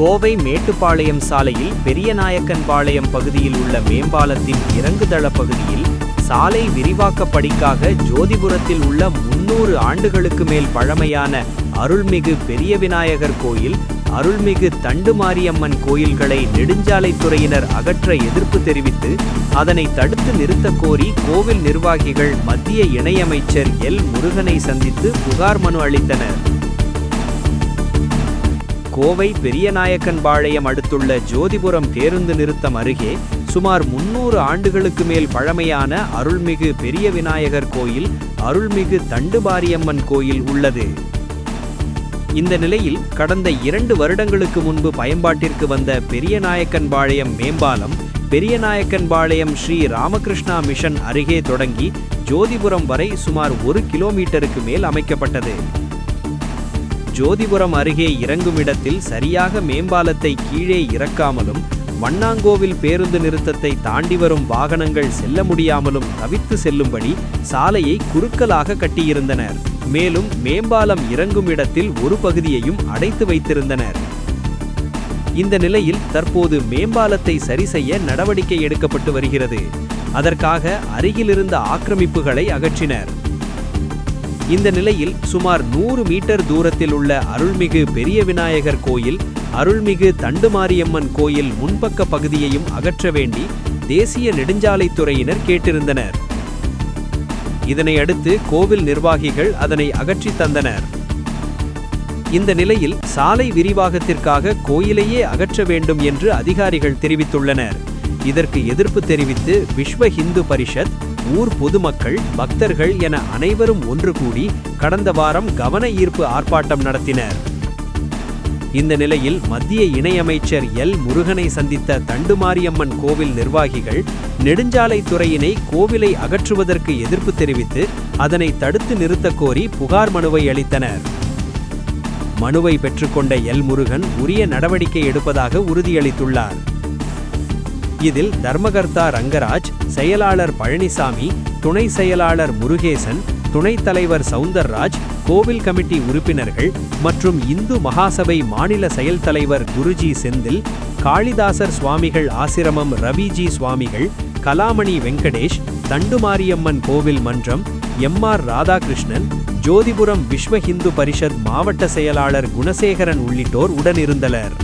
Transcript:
கோவை மேட்டுப்பாளையம் சாலையில் பெரியநாயக்கன்பாளையம் பகுதியில் உள்ள மேம்பாலத்தின் இறங்குதள பகுதியில் சாலை விரிவாக்கப் பணிக்காக ஜோதிபுரத்தில் உள்ள 300 ஆண்டுகளுக்கு மேல் பழமையான அருள்மிகு பெரிய விநாயகர் கோயில், அருள்மிகு தண்டுமாரியம்மன் கோயில்களை நெடுஞ்சாலைத்துறையினர் அகற்ற எதிர்ப்பு தெரிவித்து அதனை தடுத்து நிறுத்தக் கோரி கோவில் நிர்வாகிகள் மத்திய இணையமைச்சர் எல் முருகனை சந்தித்து புகார் மனு அளித்தனர். கோவை பெரியநாயக்கன்பாளையம் அடுத்துள்ள ஜோதிபுரம் பேருந்து நிறுத்தம் அருகே சுமார் 300 ஆண்டுகளுக்கு மேல் பழமையான அருள்மிகு பெரிய விநாயகர் கோயில், அருள்மிகு தண்டுமாரியம்மன் கோயில் உள்ளது. இந்த நிலையில் கடந்த 2 வருடங்களுக்கு முன்பு பயன்பாட்டிற்கு வந்த பெரியநாயக்கன்பாளையம் மேம்பாலம் பெரியநாயக்கன்பாளையம் ஸ்ரீ ராமகிருஷ்ணா மிஷன் அருகே தொடங்கி ஜோதிபுரம் வரை சுமார் 1 கிலோமீட்டருக்கு மேல் அமைக்கப்பட்டது. ஜோதிபுரம் அருகே இறங்கும் இடத்தில் சரியாக மேம்பாலத்தை கீழே இறக்காமலும், வண்ணாங்கோவில் பேருந்து நிறுத்தத்தை தாண்டி வரும் வாகனங்கள் செல்ல முடியாமலும் தவித்து செல்லும்படி சாலையை குறுக்கலாக கட்டியிருந்தனர். மேலும் மேம்பாலம் இறங்கும் இடத்தில் ஒரு பகுதியையும் அடைத்து வைத்திருந்தனர். இந்த நிலையில் தற்போது மேம்பாலத்தை சரி செய்ய நடவடிக்கை எடுக்கப்பட்டு வருகிறது. அதற்காக அருகிலிருந்த ஆக்கிரமிப்புகளை அகற்றினர். இந்த நிலையில் சுமார் 100 மீட்டர் தூரத்தில் உள்ள அருள்மிகு பெரிய விநாயகர் கோயில், அருள்மிகு தண்டுமாரியம்மன் கோயில் முன்பக்க பகுதியையும் அகற்ற வேண்டி தேசிய நெடுஞ்சாலைத்துறையினர் கேட்டிருந்தனர். இதனை அடுத்து கோவில் நிர்வாகிகள் அதனை அகற்றி தந்தனர். இந்த நிலையில் சாலை விரிவாக்கத்திற்காக கோயிலையே அகற்ற வேண்டும் என்று அதிகாரிகள் தெரிவித்துள்ளனர். இதற்கு எதிர்ப்பு தெரிவித்து விஸ்வ இந்து பரிஷத், ஊர் பொதுமக்கள், பக்தர்கள் என அனைவரும் ஒன்று கூடி கடந்த வாரம் கவன ஈர்ப்பு ஆர்ப்பாட்டம் நடத்தினர். இந்த நிலையில் மத்திய இணையமைச்சர் எல் முருகனை சந்தித்த தண்டுமாரியம்மன் கோவில் நிர்வாகிகள் நெடுஞ்சாலைத்துறையினை கோவிலை அகற்றுவதற்கு எதிர்ப்பு தெரிவித்து அதனை தடுத்து நிறுத்தக் கோரி புகார் மனுவை அளித்தனர். மனுவை பெற்றுக்கொண்ட எல் முருகன் உரிய நடவடிக்கை எடுப்பதாக உறுதியளித்துள்ளார். இதில் தர்மகர்த்தா ரங்கராஜ், செயலாளர் பழனிசாமி, துணை செயலாளர் முருகேசன், துணைத் தலைவர் சவுந்தர்ராஜ், கோவில் கமிட்டி உறுப்பினர்கள் மற்றும் இந்து மகாசபை மாநில செயல் தலைவர் குருஜி செந்தில், காளிதாசர் சுவாமிகள் ஆசிரமம் ரவிஜி சுவாமிகள், கலாமணி வெங்கடேஷ், தண்டுமாரியம்மன் கோவில் மன்றம் எம்.ஆர். ராதாகிருஷ்ணன், ஜோதிபுரம் விஸ்வ இந்து பரிஷத் மாவட்ட செயலாளர் குணசேகரன் உள்ளிட்டோர் உடனிருந்தனர்.